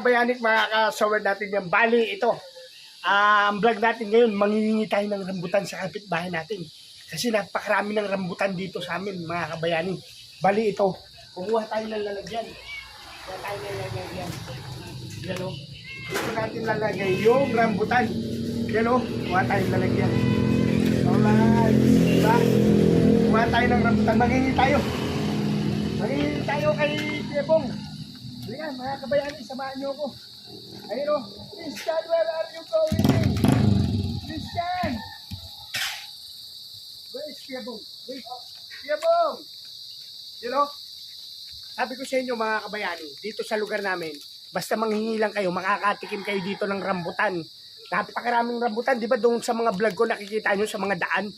kabayanik, mga kasawad natin yan. Bali, ito. Ang vlog natin ngayon, mangingi tayo ng rambutan sa kapitbahay natin. Kasi napakarami ng rambutan dito sa amin, mga kabayani. Bali, ito. Kumuha tayo ng lalagyan. Kumuha tayo ng lalagyan. Yan o. Dito natin lalagay yung rambutan. Yan o. Kumuha tayo ng lalagyan. Alright. Diba? Kumuha tayo ng rambutan. Mangingi tayo. Mangingi tayo kay Jebong. Ayan, mga kabayani, samahan nyo ako. Ayun o. Christian, where are you going? Christian! Where is Jebong? Wait. Jebong! You know, sabi ko sa inyo mga kabayani, dito sa lugar namin, basta manghingi lang kayo, makakatikim kayo dito ng rambutan. Napakaraming rambutan, di ba doon sa mga vlog ko nakikita nyo sa mga daan,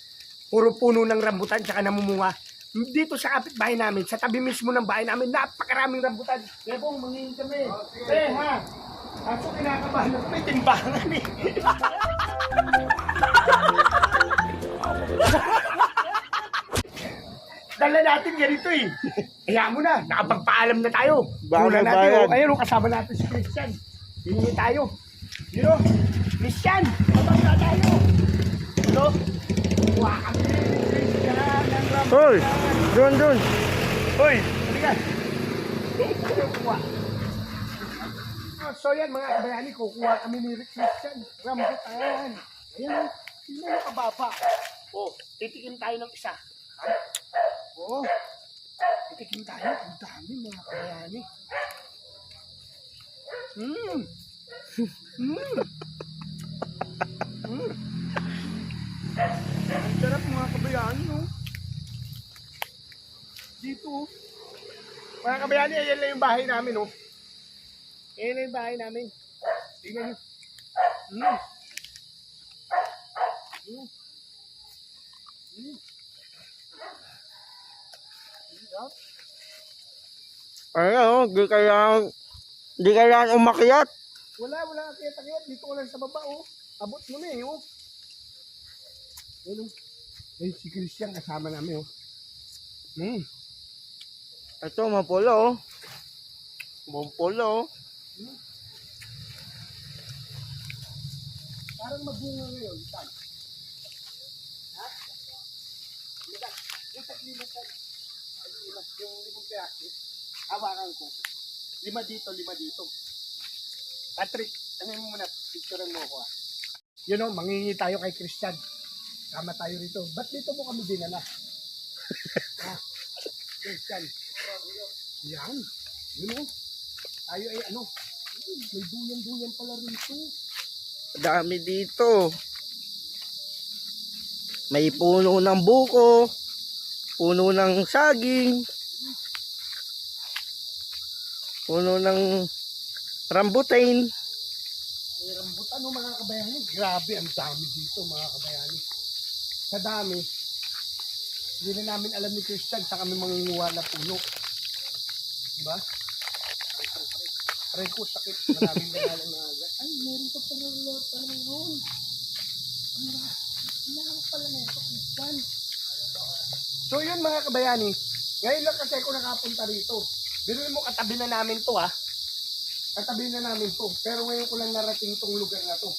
puro puno ng rambutan, tsaka namumunga. Dito sa kapitbahay namin, sa tabi mismo ng bahay namin, napakaraming rambutan. Jebong, manghingi kami. Eh ha, kaso kinakabahan ako, may timbangan eh. Dala natin ganito eh. Kaya mo na, nakapagpaalam na tayo. Una natin, ayun, kasama natin si Christian. Hihingi tayo. You know, Christian, kapag na tayo. You know, kuha kami ni Christian ng rambutan. Hoy, doon. Hoy, halika. Kuha. So yan mga kabayani, kukuha kami ni Christian. Rambutan. Ayan, hindi mo kababa. Oh, titikim tayo ng isa. Oo. Titikim tayo. Ang dami mga kabayani. Ang sarap mga kabayani, no? Dito. Mga kabayani, ayan lang yung bahay namin, no? Ayan lang yung bahay namin. Tingnan nyo. Ano, di kailangan umakyat. Wala kaya dito ko lang sa baba, oh. Abot mo na eh, oh. Ayun, oh. Ayun, si Christian kasama namin, oh. Ito, mapulo, oh. Mapulo, oh. Parang magbunga ngayon, saan? Ha? Limat. Yung 5 piraso, hawakan ko. 5 dito. Patrick, ano mo muna, picturean mo ako ah. You know, mangingi tayo kay Christian. Kama tayo rito. Ba't dito mo kami dinala? Ha? Christian. Yan. You know, tayo ay ano, may duyan pala rito. Dami dito. May puno ng buko, puno ng saging, puno ng rambutan. May rambutan o mga kabayani. Grabe, ang dami dito mga kabayani. Sa dami, hindi na namin alam ni Christian sa kami mangunguha na puno. Diba? Aray ko, sakit. Maraming dalalang na agad. Ay, meron ka pala ngayon. Ang pala na ito, Christian. So yun mga kabayani, ngayon lang kasi ako nakapunta rito. Biruin mo, katabi na namin to ha. Katabi na namin to. Pero ngayon ko lang narating tong lugar na to.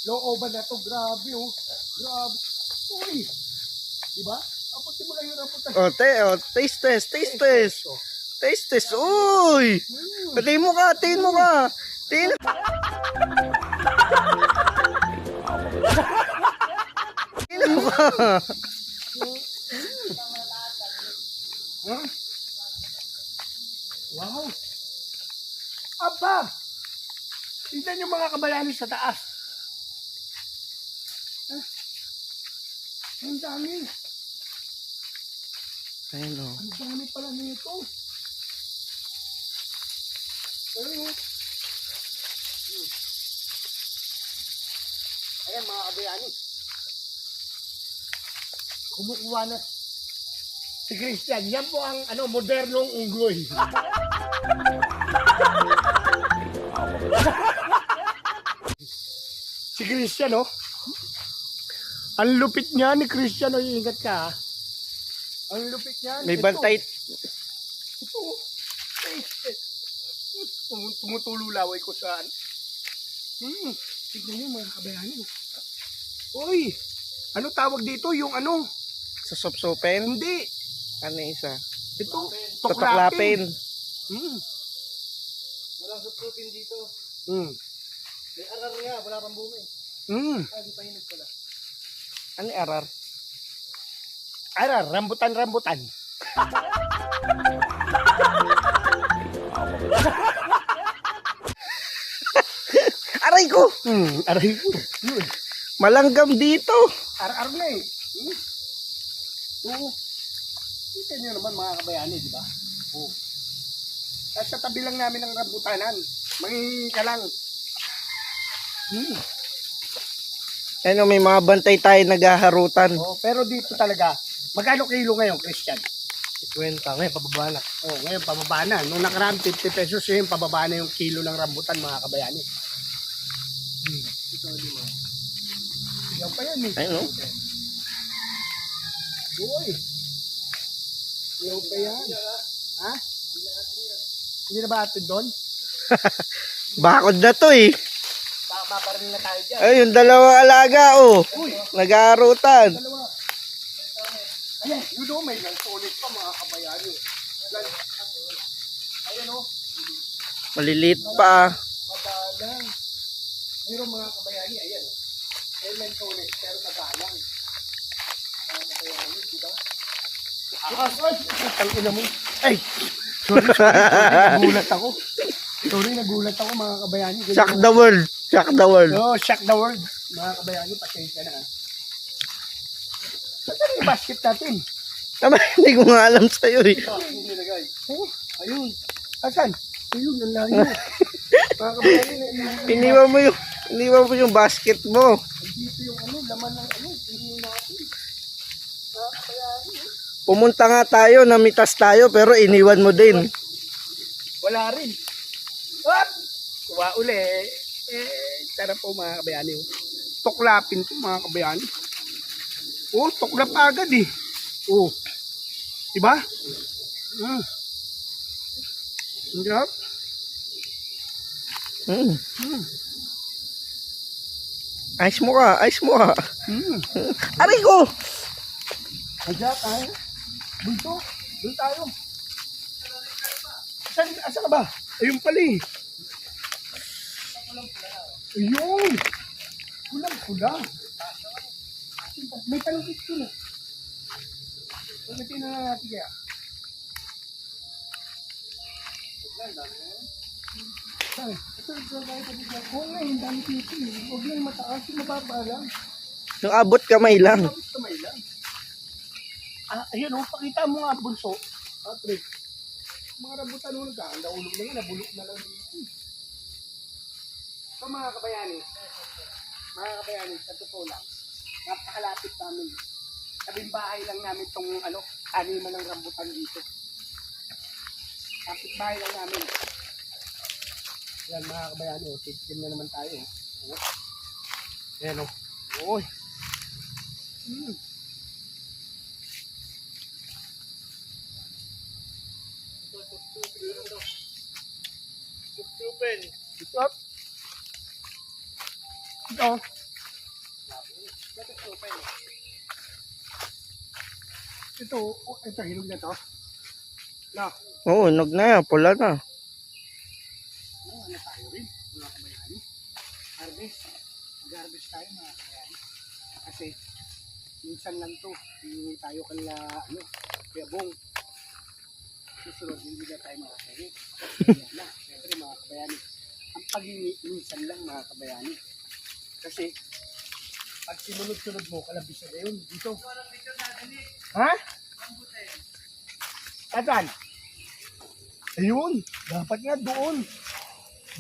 Looban na to. Grabe oh. Grabe. Uy. Diba? Aputin mo lang yung rambutan. Taste test. Taste test. Uy! Tingin mo ka. Tingin mo ka. Huh? Wow. Aba! Tignan yung mga kabayani sa taas. Ang dami. Ayun o. Ang dami pala nito. Ayun. Ayan mga kabayani. Kumukuha na si Christian. Yan po ang modernong unggoy. Si Christian, oh. Ang lupit niya ni Christian, oh. Ingat ka, ha. Ang lupit niya. May bantay. Ito, oh. Tumutulo laway ko sa... Tignan nyo mga kabayani. Uy! Ano tawag dito? Yung ano? Sa sopsopen? Hindi. Ano isa? Ito. Tuklapin. Walang supropin dito. Mm. May arar nga, wala pang bunga eh. Di pa hinog pala. Ano yung arar? Arar, rambutan. Aray ko! Aray ko. Malanggam dito. Arar na eh. Oo. Kita nyo naman mga kabayani, di ba? Oo. At sa tabi lang namin ng rambutanan. Mangingi ka lang. Ano, may mga bantay tayo naghaharutan. Oh, pero dito talaga, magkano kilo ngayon, Christian? 50, ngayon pababa na. Oh, ngayon pababa na. Nung nakaraan 50 pesos yun, pababa na yung kilo ng rambutan mga kabayani. Ito, di ba? Ikaw pa yan eh. Ayun, no? Uy! Ikaw pa yan. Ha? Hindi na ba atin doon? Bakod na to eh. Baka maparin na tayo dyan. Ay, yung dalawang alaga, oh. Naghaharutan. Dalawa. Ayan, yun o, may lansones pa mga kabayani. Ayan o, Maliliit pa. madalang. Pero mga kabayani, ayan o. Ayan lansones, pero madalang. Mga kabayani, diba? Ay! Tangina mo. Ay! Sorry, nagulat ako. Nagulat ako mga kabayani. Shock the world. Shock the world. Oh, shock the world. Mga kabayani, pasensya na. Saan yung basket natin? Tama, hindi ko nga alam sa'yo eh. Hindi nilagay. Oh, ayun. Asan? Ayun, ang layo. Mga kabayani, Iniwan mo yung basket mo. dito yung ano, laman ng ano, hindi natin. Mga kabayani. Pumunta nga tayo, namitas tayo, pero iniwan mo din. Wala rin. What? Kuha uli. Tara po mga kabayani. Tuklapin to mga kabayani. Oh, tuklap agad eh. Oh. Diba? Diba? Ayos mo ka, ayos mo ka. Hmm. Aray ko! Aja tayo. Dito. Doon tayo. Asa ka ba? Ayun pala eh. Ayun. Kulang. May palungkit ko na. Palungkit na natin kaya. Ay, ito tayo pabigyan. Oo nga, yung dami dito eh. Huwag lang mataas, yung mababa lang. Yung abot kamay lang. Tapos kamay lang. Ayun o, pakita mo nga bunso. Patrick. Mga rambutan mo nagkaan, naulog na yun, nabulok na lang dito. So mga kabayani, sa totoo lang, napakalapit namin. Sabing bahay lang namin itong anima ng rambutan dito. Kapit bahay lang namin. Yan mga kabayani, titigil na naman tayo. Ayan o. Uy. Ito. Ito, hinog na to. Na, Oo, nog na yan, pula na. ano tayo rin, mga kabayani. Harvest. Mag-harvest tayo mga kabayani. Kasi, minsan lang to. Hindi tayo kanila, kaya bong. Susunod, hindi na tayo makakaya. Yan na, siyempre mga kabayani. Ang pag-iwi, minsan lang mga kabayani. Kasi, pag sinunod-sunod mo, kalabisa na yun. Dito. Ha? Saan? Ayun. Dapat nga doon.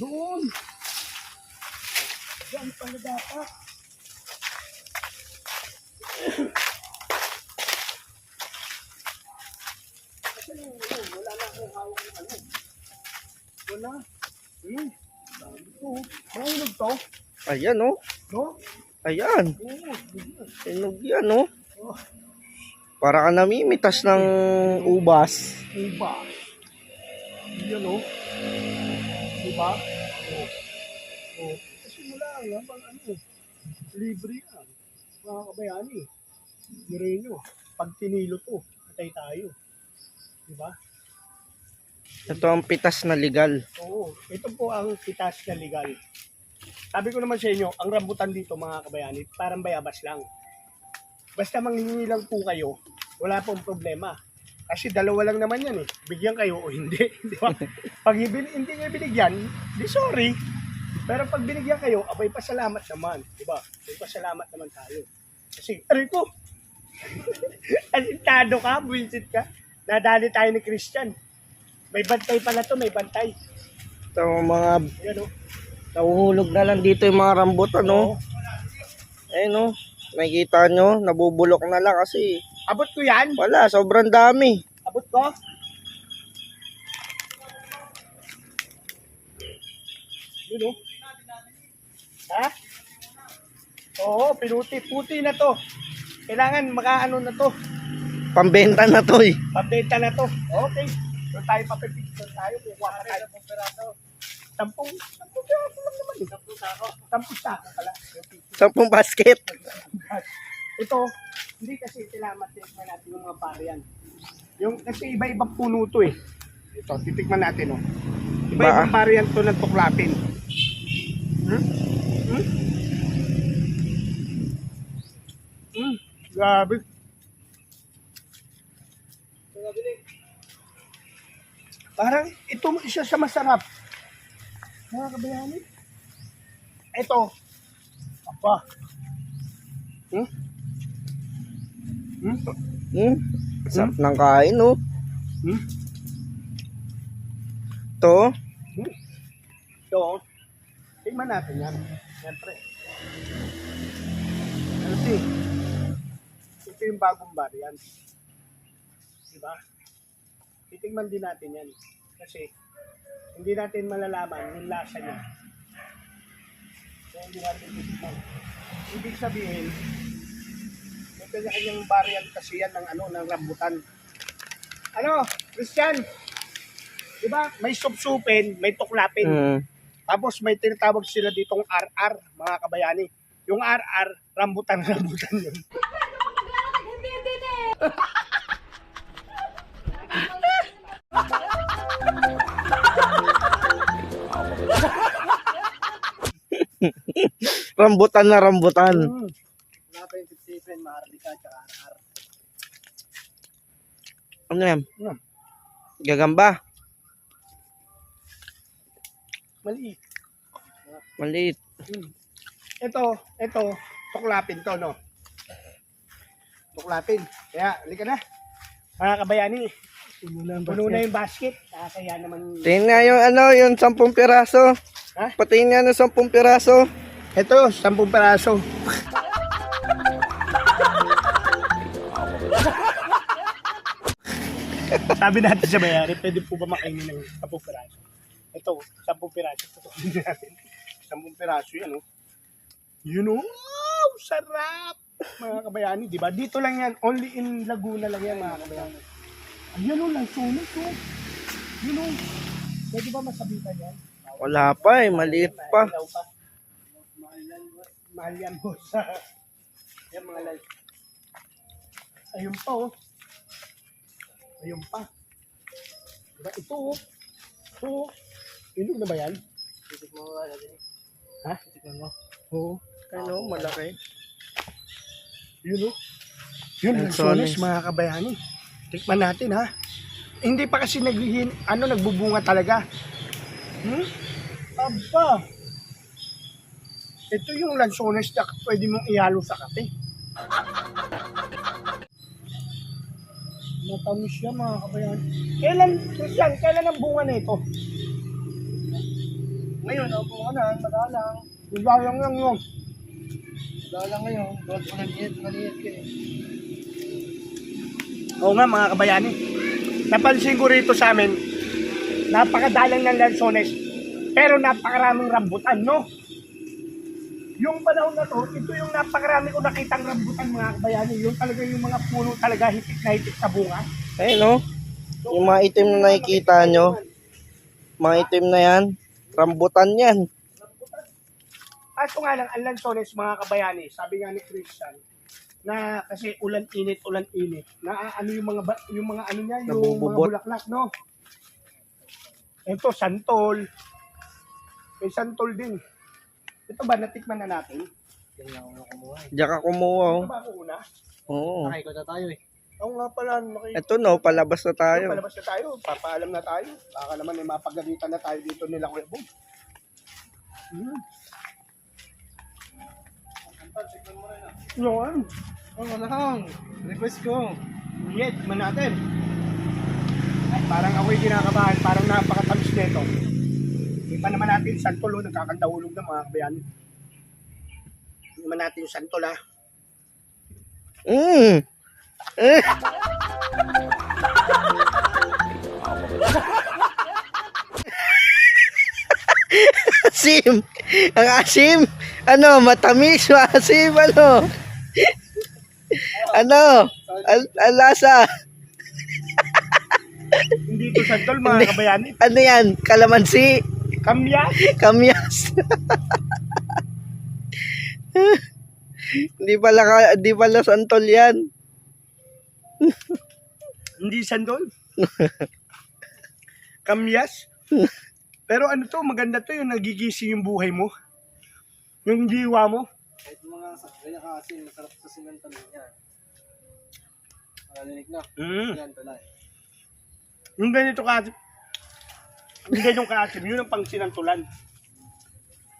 Doon. Diyan pala dapat. Kasi wala na akong hawak ng ano. Wala. Ayun. Ito. Mahinog to. Ayan, oh. No? Ayan. Oo. Inog yan, oh. Oh. Para ka namimitas ng ubas. Iba. Yan o. Diba? Kasi mula habang libre yan. Mga kabayani. Diray nyo, pag tinilo to, patay tayo. Diba? Ito ang pitas na legal. Oo, ito po ang pitas na legal. Sabi ko naman sa inyo, ang rambutan dito mga kabayani, parang bayabas lang. Basta manghingi lang po kayo, wala pong problema. Kasi dalawa lang naman yan eh. Bigyan kayo o hindi. Di ba? Pag hindi kayo binigyan, di sorry. Pero pag binigyan kayo, abay pasalamat naman. Di ba? Abay pasalamat naman tayo. Kasi, aray ko! Asintado ka, buwisit ka. Nadali tayo ni Christian. May bantay pala to, may bantay. Ito mga Yan o. nahuhulog na lang dito yung mga rambutan, no? Ayun, no? Nakikita nyo, nabubulok na lang kasi Abot ko yan. wala, sobrang dami. Abot ko. Yun o. Ha? Oo, pinuti. Puti na to. Kailangan makaano na to. Pambenta na to eh. Pabenta na to. Okay. Doon tayo papipicture tayo. Kukuha ka tayo ng peraso. Sampung peraso lang naman eh. Sampung sako pala. 10 basket. Ito, hindi kasi kailangan titikman natin yung mga variant. Yung, kasi iba-ibang puno to eh. Ito, titikman natin oh. Iba-ibang variant to ng tuklapin. Grabe. Parang ito isa sa masarap. Mga kabayani. Ito. Apa. Sarap ng kain, no? Ito, Ito. Tingnan natin yan. Siyempre. Kasi, ito yung bagong variant. Diba? Titingnan din natin yan. Kasi, hindi natin malalaman yung lasa niya. So, hindi natin titignan. Ibig sabihin, may kanya-kanyang variant kasi yan ng, ng rambutan. Ano, Christian? Diba? May supsupin, may tuklapin. Tapos may tinatawag sila ditong RR, mga kabayani. Yung RR, rambutan yun. rambutan na rambutan. Wala pa yung supsupin, maharlika, tsaka RR. Ano yan? Ano? Gagamba. Maliit. Maliit. Ito, tuklapin to, no? Tuklapin. Kaya, halika na. Mga kabayani, puno na yung basket. Kaya naman... Tingnan nga yung yung 10 piraso. Ha? Patingin nga ng 10 piraso. Ito, 10 peraso. Sabi natin sa bayari, pwede po ba makainin ng 10 peraso? Ito, 10 peraso. Ito natin. 10 peraso yan, oh. You know? Wow, sarap! Mga kabayani, di ba? Dito lang yan. Only in Laguna lang yan, mga kabayani. Ayan, oh, lang sulit, oh. You know? Pwede ba masabitan yan? Wala pa eh, maliit pa. Ilaw pa. Mahal yan po sa... Yan, mga light. Ayun pa, oh. Ayun pa. Diba? Ito, oh. Ito, oh. Ilog na ba yan? Titik mo nga natin. Ha? Titik mo? Oo. Ano, malaki. Yun, oh. Yun, lansones, mga kabayani. Tikman natin, ha? Hindi pa kasi nagbubunga talaga. Aba. Ito yung lansones na pwede mong ihalo sa kape. Matamis siya, mga kabayani. Kailan ang bunga na ito? Ngayon, ang bunga na, madalang. Madalang lang yun. Madalang ngayon. Doon po maliit ka eh. Oo nga, mga kabayani. Napansin ko rito sa amin, napakadalang ng lansones, pero napakaraming rambutan, no? Yung panahon na to, ito yung napakarami ko nakitang rambutan, mga kabayani. Yung talaga yung mga puno talaga hitik na hitik sa bunga. Ayun, no? Yung mga itim na nakikita nyo, mga itim na yan, Rambutan yan. Ito nga lang, ang lansones mga kabayani, sabi nga ni Christian, na kasi ulan-init, na ano yung mga ano niya, yung mga Nabububot. bulaklak, no? Ito, santol. May santol din. Ito ba, natikman na natin? Yan lang ako kumuha eh. Diyan ka kumuha, oh. Ito ba ako una? Oo. Nakikot na tayo eh. Oo nga pala, Ito, no, palabas na tayo. palabas na tayo, papaalam na tayo. Baka naman may mapagalitan na tayo dito nila Kuya Bong. Yun. Oo lang. Request ko. Yes, man natin. Ay, parang ako'y kinakabahan, parang napakatamis nito. Hindi pa naman natin santol, oh, nagkakandahulog na mga kabayan. Hindi naman natin yung santol, ha. Mm. Eh. Asim. Ang asim. Ano, matamis, maasim, ano? Ano? Ang lasa. Hindi ito santol, mga kabayan. Ano yan? Kalamansi. Kamya. Kamyas. Hindi pala santol yan. Hindi santol. Kamyas. Pero ano to, maganda to yung nagigising yung buhay mo. Yung diwa mo. Kahit mga ganyan kasi, masarap sa sinantan niya. Nakalinig na. Yan pala eh. Yung ganito ka, yung ganitong kaasim, yun ang pang sinantulan.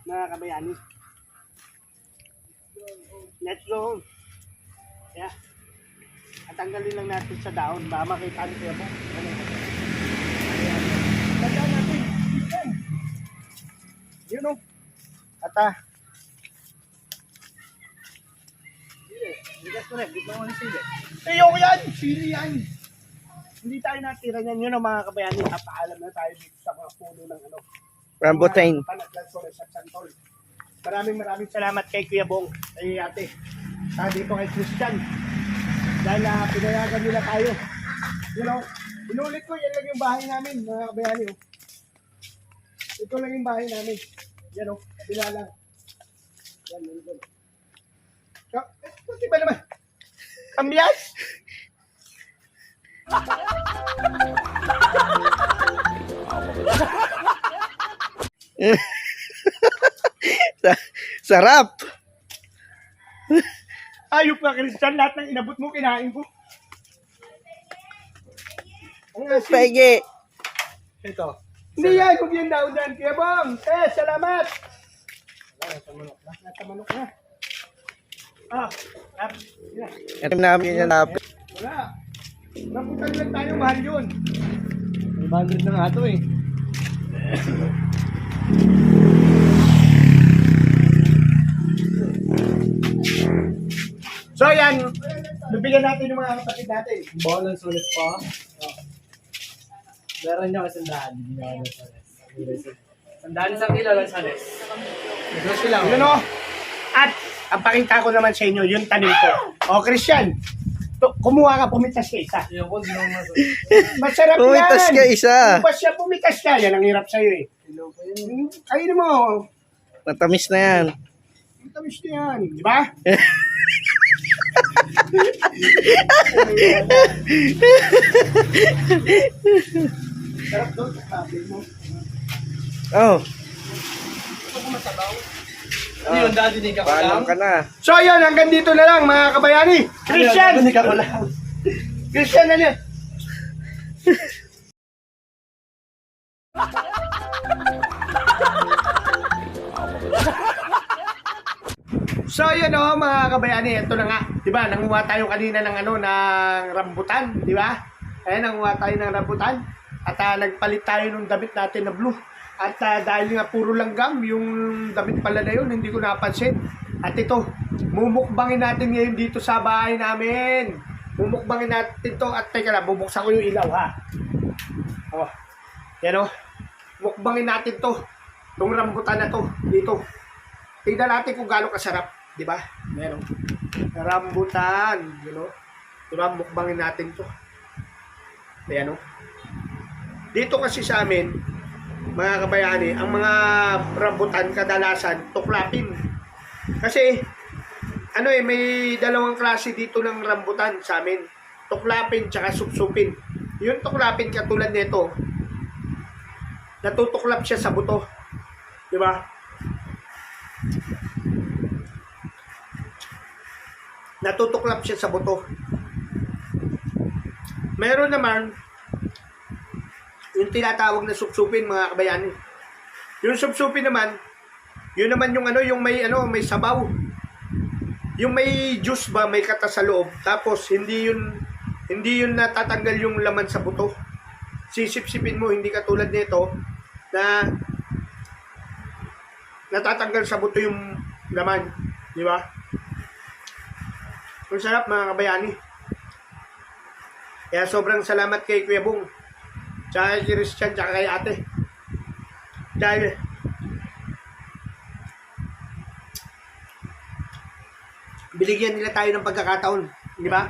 Mga kabayani. Let's go. Yeah. At tanggalin lang natin sa dahon. Baka makita niyo po. Tandaan natin. Yan. Yun o. At Bigas ko rin. Di ba mo ni Sige? ayoko yan. Sili yan. Hindi tayo natira niyan. Yun ang mga kabayani. Napaalam na tayo dito sa mga puno ng ano. Rambutan. Panaglansones at Santol. Maraming salamat kay Kuya Bong, kay ate. Dito kay Christian. Dahil pinayagan nila tayo. You know, inulit ko, yan lang yung bahay namin, mga kabayani. Oh. Ito lang yung bahay namin. Yan o, kabila lang. Yan, yan. Kunti ba naman? Kamyas? Sarap. Ayop ka, Christian. Lahat ng inabot mo, kinain ko. Ang asin. Pege. Ito. Hindi yan, huwag yan daw dyan. Kuya Bong, salamat. Nasa manok na. Yan. Ito namin yan namin. Wala. Naputan lang tayo, mahal yun. 500 na nga ito eh. So yan, bibigyan natin yung mga kapatid natin. Bolang sulit pa. Meron niya kasi sandaan. Hindi niya lang sanes. Sandaan isang kilo lang sanes. Negosyo lang. Yun o. At, ang pakita ko naman sa inyo, yung tanim ko. O, Christian, kumuha ka, pumitas ka isa. Yung ko, di naman Masarap yan. Pumitas ka isa. Kung ba siya pumitas ka, yan ang hirap sa'yo eh. Kainin mo. Matamis na yan. Ang tamis na yan, di ba? Sarap doon, sabi mo. Oh, Ano yun, daddy, di ka pa paalam lang? ka na. So yun, hanggang dito na lang mga kabayani. Christian! Daddy, ka pa lang. Christian na yan. So yun o mga kabayani, ito na nga. Diba, nanguha tayo kanina ng ano, ng rambutan, di ba? Ayan, nanguha tayo ng rambutan. At nagpalit tayo ng damit natin na blue. At dahil nga puro langgam, yung damit pala na yun, hindi ko napansin. At ito, mumukbangin natin ngayon dito sa bahay namin. Mumukbangin natin to. At teka lang, bubuksan ko yung ilaw ha. Oh, yan o. Mukbangin natin to. Itong rambutan na to, dito. Tingnan natin kung gaano kasarap. Di ba? Meron. Rambutan. You know? Diba, mukbangin natin to. Ayan o. Dito kasi sa amin, mga kabayani, ang mga rambutan kadalasan tuklapin. Kasi may dalawang klase dito ng rambutan sa amin. Tuklapin tsaka supsupin. Yung tuklapin katulad nito, natutuklap siya sa buto. Di ba? Natutuklap siya sa buto. Meron naman yung tinatawag na supsupin, mga kabayani. Yung supsupin naman, yun naman yung may sabaw. Yung may juice ba, may katas sa loob. Tapos hindi yun natatanggal yung laman sa buto. Sisip-sipin mo, hindi katulad nito na natatanggal sa buto yung laman, di ba? Ang sarap, mga kabayani. Kaya sobrang salamat kay Kuya Bong, tsaka kay Christian, tsaka kay ate. Dahil binigyan nila tayo ng pagkakataon, di ba?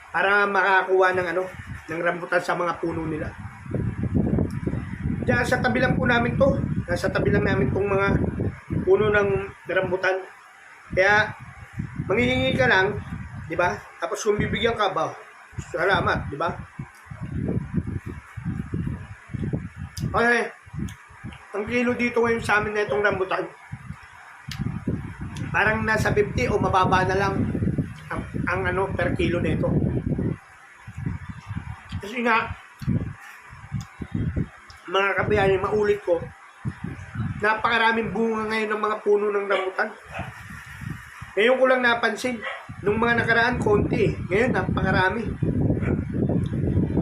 Para makakuha ng rambutan sa mga puno nila. Diyan sa tabi lang po namin to. Nasa tabi lang namin tong mga puno ng rambutan. Kaya manghihingi ka lang, di ba? Tapos kung bibigyan ka ba, salamat, di ba? Okay. Ang kilo dito ngayon sa amin na itong rambutan, parang nasa 50 o mababa na lang ang per kilo nito. Kasi nga, mga kabayani, maulit ko, napakaraming bunga ngayon ng mga puno ng rambutan. Ngayon ko lang napansin, nung mga nakaraan konti, ngayon napakarami.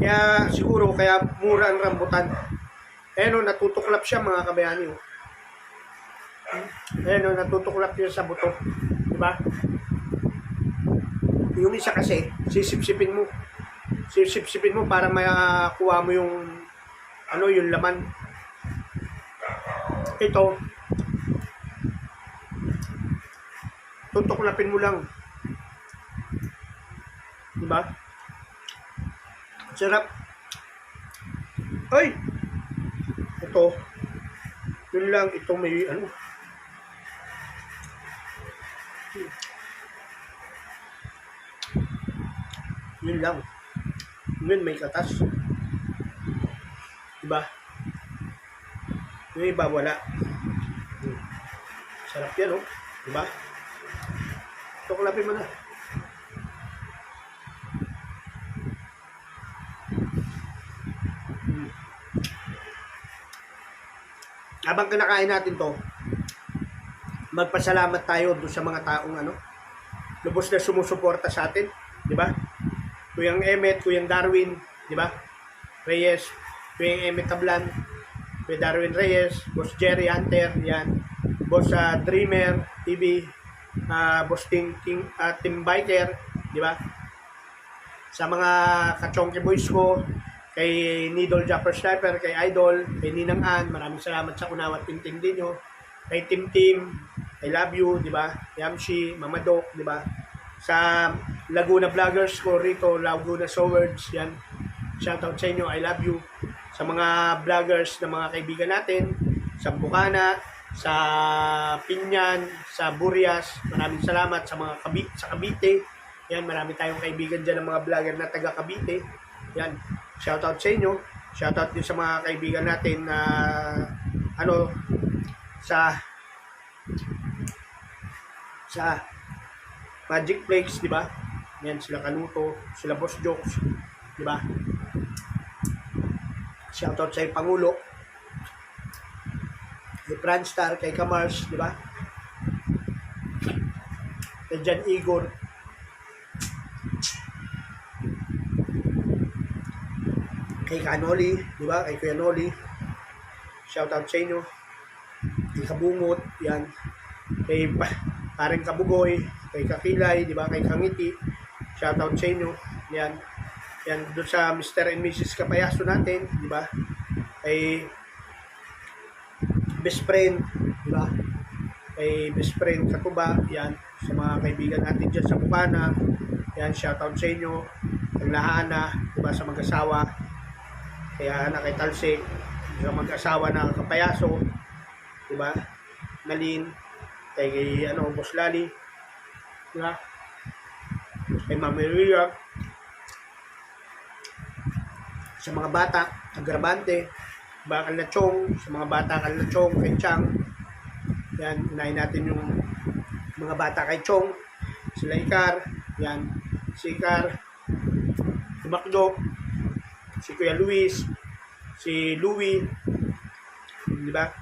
Kaya siguro, kaya mura ang rambutan. Natutuklap siya, mga kabayani. Natutuklap yun sa buto. Diba? Yung isa kasi, sisip-sipin mo. Sisip-sipin mo para makuha mo yung yung laman. Ito, tutuklapin mo lang. Diba? Sarap. Ay! Ito, yun lang, ito may yun lang. Yun may katas. Diba? Yung iba wala. Sarap yan, diba? Tuklapin mo na. Habang kinakain natin to, magpasalamat tayo doon sa mga taong lubos na sumusuporta sa atin, di ba? Kuyang Emmet, Kuyang Darwin, di ba? Reyes, Kuyang Emmet Tablan, Kuya Darwin Reyes, Boss Jerry Hunter, yan. Boss Dreamer TV, Boss Tim Biker, di ba? Sa mga kachongke boys ko, kay Nidol Japper Sniper, kay Idol, kay Ninang Ann, maraming salamat sa kunawat ting din nyo. Kay Tim, I love you, di ba? Yamshi, Mama Doc, di ba? Sa Laguna Vloggers ko rito, Laguna Sowards, yan. Shoutout sa inyo, I love you. Sa mga vloggers na mga kaibigan natin, sa Bukana, sa Pinyan, sa Burias, maraming salamat sa mga sa Cavite. Yan, marami tayong kaibigan dyan ng mga vlogger na taga Cavite. Yan. Shoutout sa inyo. Shoutout din sa mga kaibigan natin na sa Magic Flakes, di ba? Yan, sila Kaluto, sila Boss Jokes, di ba? Shoutout sa Pangulo, kay Franstar, kay Kamars, di ba? Kay Jan Igor, kay Kanoli, di ba? Kay Kuya Noli. Shoutout sa inyo. Kay Kabungot, yan. Kay Paring Kabugoy, kay Kakilay, di ba? Kay Kangiti. Shoutout sa inyo. Yan. Yan doon sa Mr. and Mrs. Kapayaso natin, di ba? Kay Best Friend, di ba? Kay Best Friend Katuba, yan. Sa mga kaibigan natin dyan sa Bukana. Yan, shoutout sa inyo. Kay Lahana, di ba? Sa mag-asawa. Kaya kay Talsik, sa mag-asawa na Kapayaso, di ba? Nalin, kay Boss Lali, di ba? Kay Mami Ria, sa mga bata, Agrabante, Bakal na Chong, sa mga bata Kal na Chong, kay Chang. Yan, unahin natin yung mga bata kay Chong, sila Ikar, yan, si Ikar, si Macdo, si Kuya Luis, si Louie, di ba?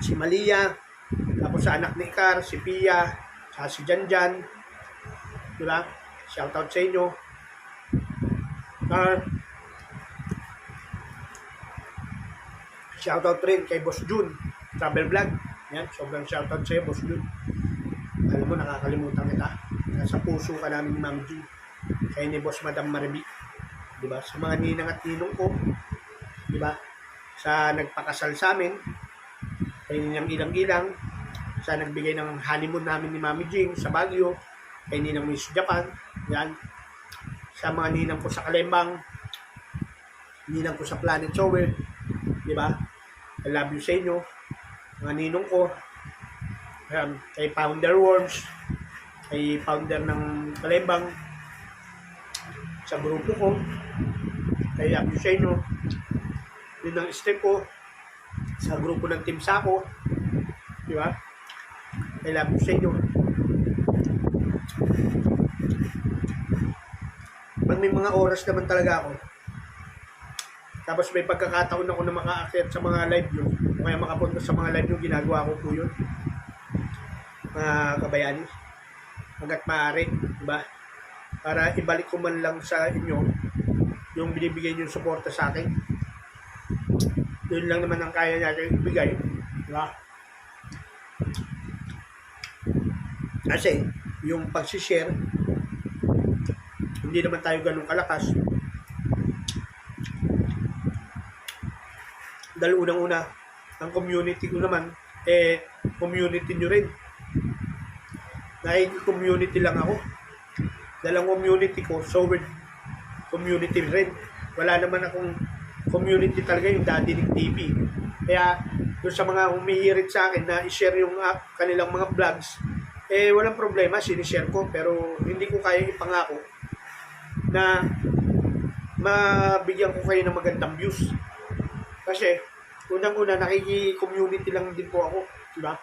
Si Malia, tapos sa anak ni Ikar, si Pia, sa si Janjan, di ba? Shoutout sa inyo. Shoutout rin kay Boss Jun, Travel Vlog. Yan, sobrang shoutout sa'yo, Boss Jun. Alam mo, nakakalimutan kita. Nasa puso ka namin ni Ma'am G. Kaya ni Boss Madam Maribi. Diba? Sa mga ninang at ninong ko. Diba? Sa nagpakasal sa amin. Kay Ninang Ilang-Ilang. Sa nagbigay ng honeymoon namin ni Mami Jing sa Baguio. Kay Ninang Miss Japan. Yan. Sa mga ninang ko sa Kalembang. Ninang ko sa Planet Shower. Diba? I love you sa inyo. Mga ninong ko. Kay Founder Worms. Kay founder ng Kalembang. Sa grupo ko. Kay love you sa inyo. Yun ang step ko. Sa grupo ng Team Sako. Diba? I love you sa inyo. Pag may mga oras naman talaga ako, tapos may pagkakataon ako na maka-accept sa mga live nyo, o kaya makapunta sa mga live nyo, ginagawa ko po yun. Mga kabayani, hanggat maaari, diba? Para ibalik ko man lang sa inyo yung binibigay nyo yung suporta sa akin. Yun lang naman ang kaya natin ibigay, diba? Kasi yung pag-share, hindi naman tayo ganun kalakas. Dahil unang-una, ang community ko naman, community nyo rin. Nakikicommunity lang ako. Dahil ang community ko, Soward community rin. Wala naman akong community talaga yung Dadinig TV. Kaya, doon sa mga humihirit sa akin na i-share yung kanilang mga vlogs, walang problema, sinishare ko. Pero hindi ko kaya ipangako na mabigyan ko kayo ng magandang views. Kasi, unang-una, nakiki-community lang din po ako. Diba?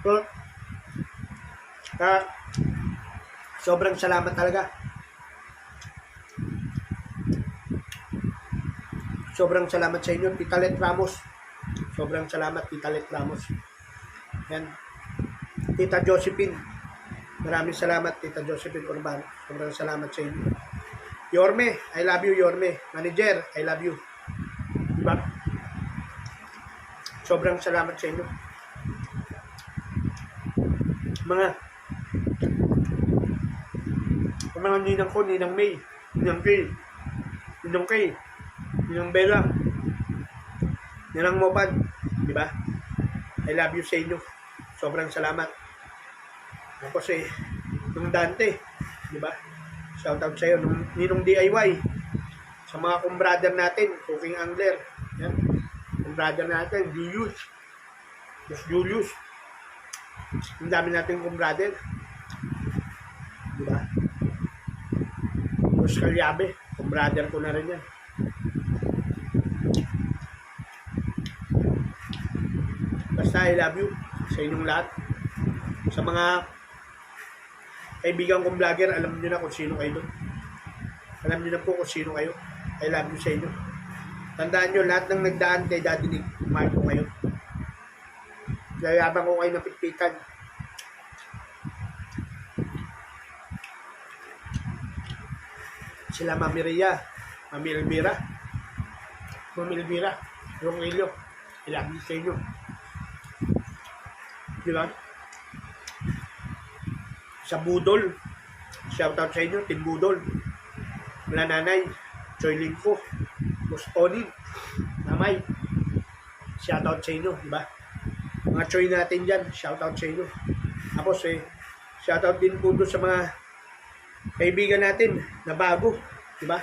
So, sobrang salamat talaga. Sobrang salamat sa inyo, Tita Let Ramos. Sobrang salamat, Tita Let Ramos. Yan. Tita Josephine. Maraming salamat, Tita Josephine Urbano. Sobrang salamat sa inyo. Yorme, I love you, Yorme. Manager, I love you. Diba? Sobrang salamat sa inyo. Mga ninang ko, Ninang May, Ninang Kay, Ninang Kay, Ninang Bella, Ninang Mopad, diba? I love you sa inyo. Sobrang salamat. Tapos nung Dante, diba? Shoutout sa iyo, Ninong DIY, sa mga kumbrother natin, Cooking Angler, yan. Kumbrother natin, Julius, Julius. Ang dami natin kumbrother. Diba? Los Calyabe, kumbrother ko na rin yan. Basta I love you sa inyong lahat. Sa mga kaibigan kong vlogger, alam niyo na kung sino kayo doon. Alam niyo na po kung sino kayo. I love you sa inyo. Tandaan nyo, lahat ng nagdaan kay Dadinig, mahal ko kayo. Yayabang ko kayo ng pitpitan. Sila Mami Ria, Mami Elvira, yung Ilyo, I love you sa inyo. Diba? Sa Budol, shoutout sa inyo, Team Budol. Mula Nanay, Choy Lingko, Boss Tony, Namay, shoutout sa inyo, diba? Mga Choy natin dyan, shoutout sa inyo. Tapos shoutout din po doon sa mga kaibigan natin na bago, diba?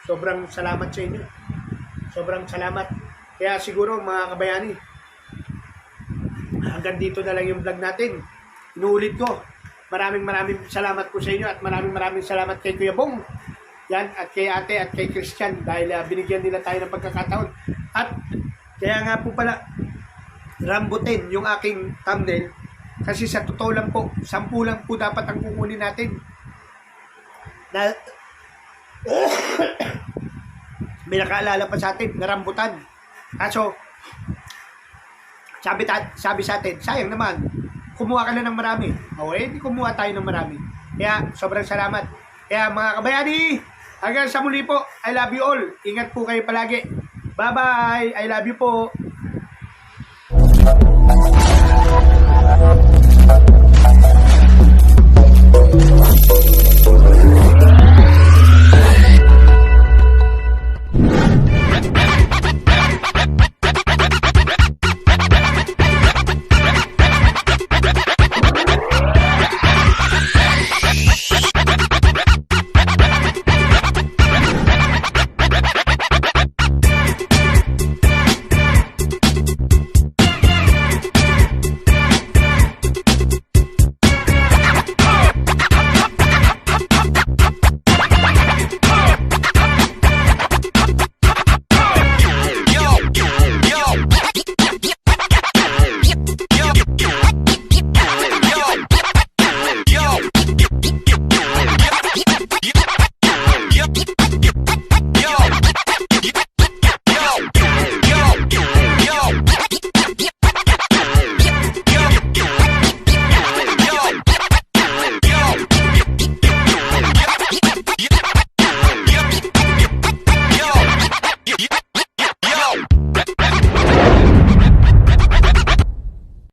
Sobrang salamat sa inyo. Sobrang salamat. Kaya siguro mga kabayani, hanggang dito na lang yung vlog natin. Inuulit ko, maraming salamat po sa inyo at maraming salamat kay Kuya Bong. Yan, at kay ate at kay Christian dahil binigyan nila tayo ng pagkakataon. At kaya nga po pala, rambutin yung aking thumbnail kasi sa totoo lang po, 10 lang po dapat ang kukunin natin. Na may nakaalala pa sa atin na rambutan. Kaso, sabi sa atin, sayang naman, kumuha ka na ng marami. Okay, hindi kumuha tayo ng marami. Kaya, sobrang salamat. Kaya mga kabayani, hanggang sa muli po, I love you all. Ingat po kayo palagi. Bye-bye. I love you po.